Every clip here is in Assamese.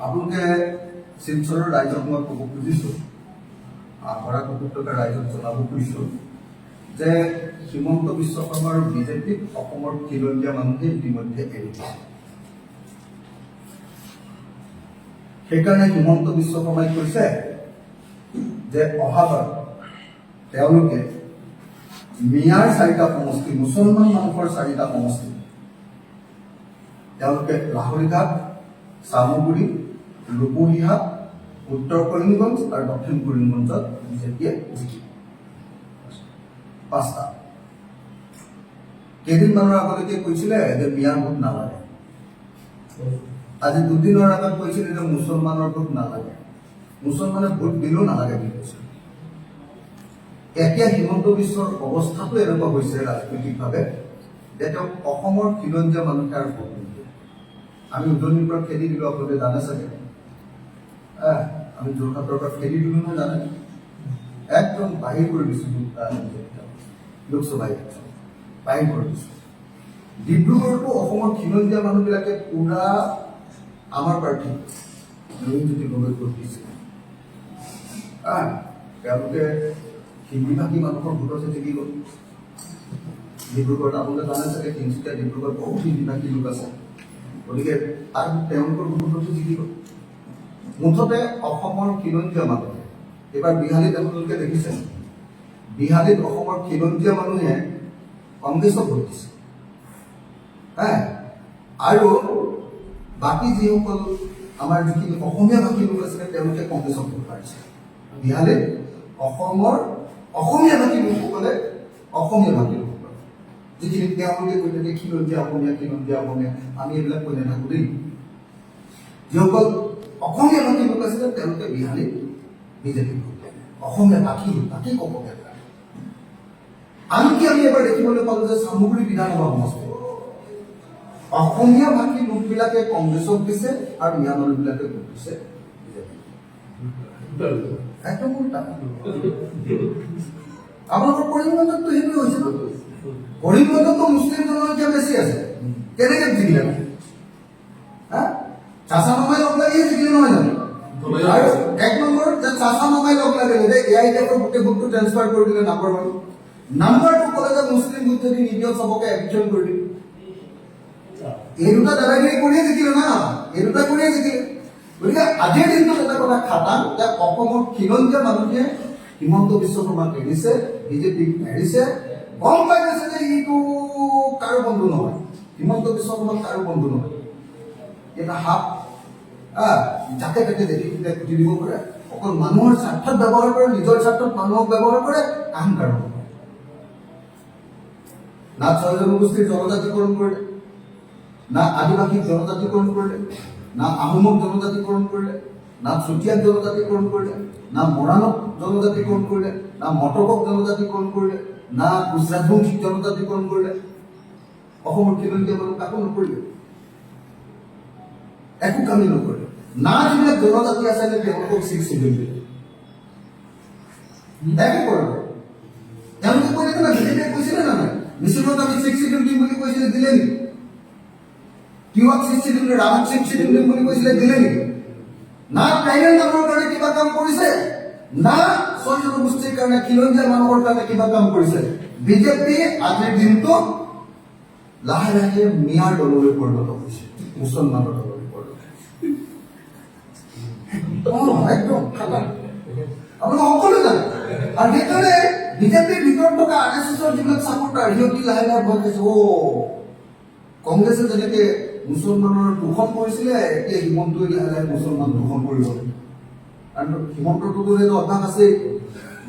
আপোনালোকে শিলচৰৰ ৰাইজক মই ক'ব খুজিছোঁ, বৰাক উপত্যকাৰ ৰাইজক জনাব খুজিছোঁ যে হিমন্ত বিশ্ব শৰ্মা আৰু বিজেপিক অসমৰ খিলঞ্জীয়া মানুহে ইতিমধ্যে এৰি দিছে। সেইকাৰণে হিমন্ত বিশ্ব শৰ্মাই কৈছে যে অহাবাৰ তেওঁলোকে মিয়াৰ 4টা সমষ্টি, মুছলমান মানুহৰ 4টা সমষ্টি, তেওঁলোকে লাহৰীঘাট, চামগুৰি, ৰূপহীহাট, উত্তৰ কৰিমগঞ্জ আৰু দক্ষিণ কৰিমগঞ্জত বিজেপিয়ে জিকিব। 5টা। কেইদিনমানৰ আগলৈকে কৈছিলে যে মিয়াৰ ভোট নালাগে, আজি 2 দিনৰ আগত কৈছিলে যে মুছলমানৰ ভোট নালাগে, মুছলমানে ভোট দিলেও নালাগে বুলি কৈছে। এতিয়া হিমন্ত বিশ্বৰ অৱস্থাটো এনেকুৱা হৈছে ৰাজনৈতিকভাৱে যে তেওঁ অসমৰ খিলঞ্জীয়া মানুহে আৰু ভোট নিদিয়ে। আমি উজনিৰ পৰা খেদি দিলোঁ, আপোনালোকে জানে চাগে, আমি যোৰহাটৰ পৰা খেদি দিলোঁ নহয়, জানে, একদম বাহিৰ কৰি দিছোঁ লোকসভা বাহিৰ কৰি দিছোঁ। ডিব্ৰুগড়তো অসমৰ খিলঞ্জীয়া মানুহবিলাকে পুৰা আমাৰ প্ৰাৰ্থী নয়নজ্যোতি গগৈক ভোট দিছে। তেওঁলোকে হিন্দীভাষী মানুহৰ ভোটতে জিকি গ'ল। ডিব্ৰুগড়ত আপোনালোকে জানে চাগে, তিনিচুকীয়া ডিব্ৰুগড়ত বহুত হিন্দীভাষী লোক আছে, গতিকে তাৰ তেওঁলোকৰ ভোটতে জিকি গ'ল। মুঠতে অসমৰ খিলঞ্জীয়া মানুহে এইবাৰ বিহালীত আপোনালোকে দেখিছে, বিহালীত অসমৰ খিলঞ্জীয়া মানুহে কংগ্ৰেছক ভোট দিছে। আৰু বাকী যিসকল আমাৰ যিখিনি অসমীয়া ভাষী লোক আছিলে তেওঁলোকে কংগ্ৰেছক ভোট পাইছে। বিহালীত অসমৰ অসমীয়া ভাষী লোকসকলে অসমীয়া ভাষী লোকসকল যিখিনি তেওঁলোকে কৈ থাকে খিলঞ্জীয়া অসমীয়া, খিলঞ্জীয়া অসমীয়া, আমি এইবিলাক কৈ নাথাকোঁ দেই। যিসকল অসমীয়া ভাষী লোক আছিলে তেওঁলোকে বিহালীত বিজেপি ভোট দিয়ে। অসমীয়া ভাষী লোক, বাকী ক'ব লাগে। আনকি আমি এবাৰ দেখিবলৈ পালোঁ যে চামগুৰি বিধানসভা সমষ্টি অসমীয়া ভাষী লোকবিলাকে কংগ্ৰেছক দিছে আৰু মিয়া মানুহবিলাকে ভোট দিছে একদম উল্টা। আপোনালোকৰ কৰিমগঞ্জততো সেইটোৱে হৈছে। কৰিমগঞ্জততো মুছলিম জনসংখ্যা বেছি আছে, কেনেকে জিকিলে? চাচা মামাই লগ লাগিয়ে জিকিলে নহয় জানো? আৰু 1 নম্বৰ যে চাচা মামাই লগ লাগিলে যে AIDFৰ গোটেই ভোটটো ট্ৰেন্সফাৰ কৰি দিলে নাম্বাৰ 1। নাম্বাৰ 2 ক'লে যে মুছলিম ভোট যদি নিদিয়ে চবকে এভিকশ্যন কৰি দিম। এই দুটা দাদাগিৰি কৰিয়ে জিকিলে না, এই দুটা কৰিয়ে জিকিলে। গতিকে আজিৰ দিনটোত এটা কথা খাটাং যে অসমৰ খিলঞ্জীয়া মানুহে হিমন্ত বিশ্ব শৰ্মাক এৰিছে, বিজেপিক এৰিছে, গম পাই গৈছে যে ইটো কাৰো বন্ধু নহয়, হিমন্ত বিশ্ব শৰ্মা কাৰো বন্ধু নহয়। এটা সাপ যাকে তাকে দেখি খুটি দিব পাৰে, অকল মানুহৰ স্বাৰ্থত ব্যৱহাৰ কৰে, নিজৰ স্বাৰ্থত মানুহক ব্যৱহাৰ কৰে, কাম কাৰো নহয়। না 6 জনগোষ্ঠীৰ জনজাতিকৰণ কৰিলে, না আদিবাসীক জনজাতিকৰণ কৰিলে, না আহোমক জনজাতিকৰণ কৰিলে, না চুতীয়াক জনজাতিকৰণ কৰিলে, না মৰাণক জনজাতিকৰণ কৰিলে, না মটকক জনজাতিকৰণ কৰিলে, না গুজৰাটবংশীক জনজাতিকৰণ কৰিলে। অসমৰ খিলঞ্জীয়া মানুহ কাকো নকৰিলে, একো কামেই নকৰিলে। না যিবিলাক জনজাতি আছে তেওঁলোকক 6 শিডিউল দিলে, একো কৰা নাই। তেওঁলোকে কৈ থাকে না, বিজেপিয়ে কৈছিলে না নাই মিছিলত আমি 6 শিডিউল দিম বুলি কৈছিলে, দিলে নেকি? তিৱাক 6 শিডিউল, ৰামক 6 শিডিউল দিম বুলি কৈছিলে, দিলে নেকি? না ট্ৰাইবেল মানুহৰ কাৰণে কিবা কাম কৰিছে, না 6 জনগোষ্ঠীৰ কাৰণে, খিলঞ্জীয়া মানুহৰ কাৰণে কিবা কাম কৰিছে। বিজেপি আজিৰ দিনটো লাহে লাহে মিয়াৰ দললৈ পৰিণত হৈছে, মুছলমানৰ দললৈ পৰিণত হৈছে। একদম খাটাং, আপোনালোকে সকলোৱে জানে। আৰু সেইকাৰণে বিজেপিৰ ভিতৰত থকা RSSৰ যিবিলাক ছাপোৰ্টাৰ সিহঁতি লাহে লাহে ভয় খাইছে। কংগ্ৰেছে যেনেকে মুছলমানৰ দূষণ কৰিছিলে, এতিয়া হিমন্তই লাহে লাহে মুছলমান দূষণ কৰিব। কাৰণ হিমন্তটোতো এইটো অভ্যাস আছেই,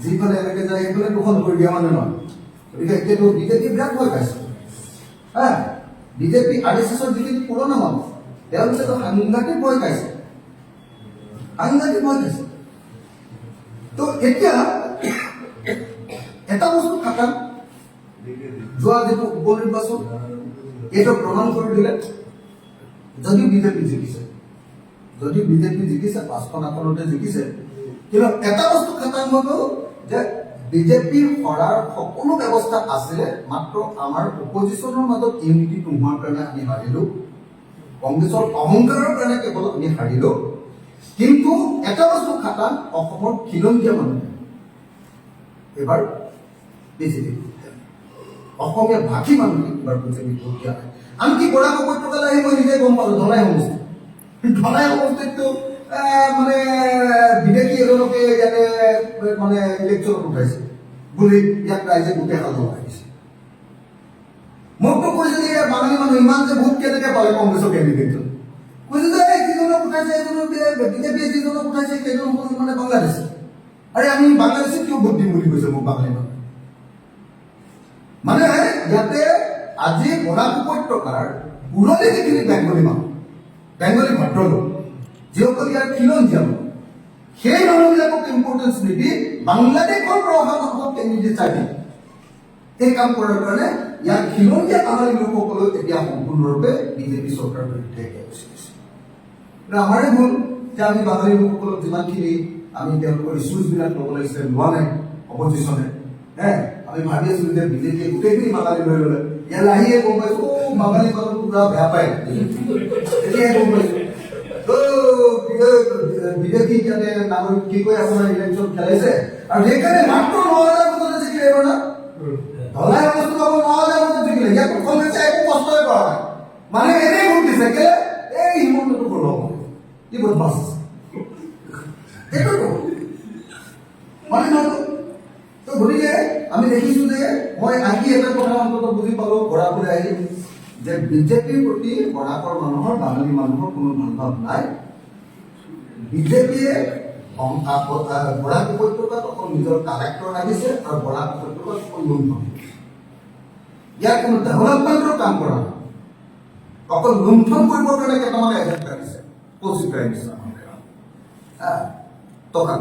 যিফালে এনেকে যায় সেইফালে দূষণ কৰি দিয়া মানে নহয়। গতিকে এতিয়াতো বিজেপি বিৰাট ভয় খাইছে। বিজেপি RSSৰ যিখিনি পুৰণা মানুহ তেওঁলোকেতো সাংঘাতিক ভয় খাইছে, সাংঘাতিক ভয় খাইছে। তো এতিয়া এটা বস্তু খাটাং, যোৱা যিটো উপ নিৰ্বাচন এইটো প্ৰমাণ কৰি দিলে, যদি বিজেপি জিকিছে, 5খন আসনতে জিকিছে, কিন্তু এটা বস্তু খাটাং হৈ গ'ল যে বিজেপিৰ সৰাৰ সকলো ব্যৱস্থা আছিলে, মাত্ৰ আমাৰ অপজিশ্যনৰ মাজত ইউনিটি নোহোৱাৰ কাৰণে আমি হাৰিলোঁ। কংগ্ৰেছৰ অহংকাৰৰ কাৰণে কেৱল আমি হাৰিলোঁ, কিন্তু এটা বস্তু খাটাং অসমৰ খিলঞ্জীয়া মানুহে এইবাৰ বিজেপি অসমীয়া ভাষী মানুহে এইবাৰ বিজেপি ভোট দিয়া নাই। আনকি বৰাক উপত্যকালৈ আহি মই নিজে গম পালোঁ, ধলাই সমষ্টিততো মানে বিদেশী এজনকে ইয়াতে মানে ইলেকশ্যনত উঠাইছে বুলি ইয়াক ৰাইজে গোটেই হাল লগাইছে। মোকতো কৈছে যে বাঙালী মানুহ ইমান যে ভোট কেনেকৈ পালে কংগ্ৰেছৰ কেণ্ডিডেটজন, কৈছে যে যিজনক উঠাইছে বিজেপিয়ে যিজনক উঠাইছে সেইজন মানে বাংলাদেশী। আৰে আমি বাংলাদেশীক কিয় ভোট দিম বুলি কৈছে মোক বাঙালী মানুহে। মানে ইয়াতে আজি বৰাক উপত্যকাৰ পুৰণি যিখিনি বেংগলী মানুহ, বেংগলী ভদ্ৰলোক, যিসকল ইয়াৰ খিলঞ্জীয়া মানুহ, সেই মানুহবিলাকক ইম্পৰ্টেঞ্চ নিদি বাংলাদেশৰ পৰা অহা মানুহক কেণ্ডিডেট চাই দিয়ে। এই কাম কৰাৰ কাৰণে ইয়াৰ খিলঞ্জীয়া বাঙালী লোকসকলক এতিয়া সম্পূৰ্ণৰূপে বিজেপি চৰকাৰৰ বিৰুদ্ধে গুচি গৈছে। আমাৰে ভুল যে আমি বাঙালী লোকসকলক যিমানখিনি আমি তেওঁলোকৰ ইছ্যুজবিলাক ল'ব লাগিছিলে লোৱা নাই অপজিশ্যনে। আমি ভাবি আছিলো যে বিজেপিয়ে গোটেইখিনি বাঙালী লৈ ল'লে, ইয়ালৈ আহিয়ে গম পাইছো বাঙালী মানুহ পুৰা বেয়া পায়, তেতিয়াহে গম পাইছো বিজেপি ইয়াতে নাগৰিক কি কয় আপোনাৰ ইলেকশ্যন খেলাইছে আৰু সেইকাৰণে মাত্ৰ 9,000 ভোটতে জিকিলে এইবাৰ না। ধলাই সমষ্টিত আকৌ 9,000 ভোটত জিকিলে, ইয়াত কংগ্ৰেছে একো কষ্টই কৰা নাই, মানে এনেই ভোট দিছে কেলে এই হিমন্তটো কৰিব ই বদমাছ এইটোতো মানে নহয়। তো গতিকে আমি দেখিছো যে মই আহি এটা কথা অন্তত বুজি পালোঁ বৰাকলৈ আহি যে বিজেপিৰ প্ৰতি বৰাকৰ মানুহৰ বাঙালী মানুহৰ কোনো ভাল ভাৱ নাই। বিজেপিয়ে বৰাক উপত্যকাত অকল নিজৰ কালেক্টৰ ৰাখিছে আৰু বৰাক উপত্যকাত অকল লুণ্ঠন, ইয়াৰ কোনো ডেভেলপমেণ্টৰ কাম কৰা নাই, অকল লুণ্ঠন কৰিবৰ কাৰণে কেইটামান এজেণ্ট ৰাখিছে কৌশিক নিচিনা টকা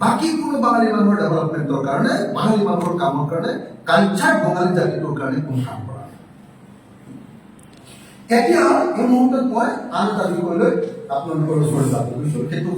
বাকী কোনো বাঙালী মানুহৰ ডেভেলপমেণ্টৰ কাৰণে, বাঙালী মানুহৰ কামৰ কাৰণে, কালচাৰ বঙালী জাতিটোৰ কাৰণে কোনো কাম কৰা নাই। এতিয়া এই মুহূৰ্তত মই আন এটা বিষয় লৈ আপোনালোকৰ ওচৰত যাব খুজিছোঁ, সেইটো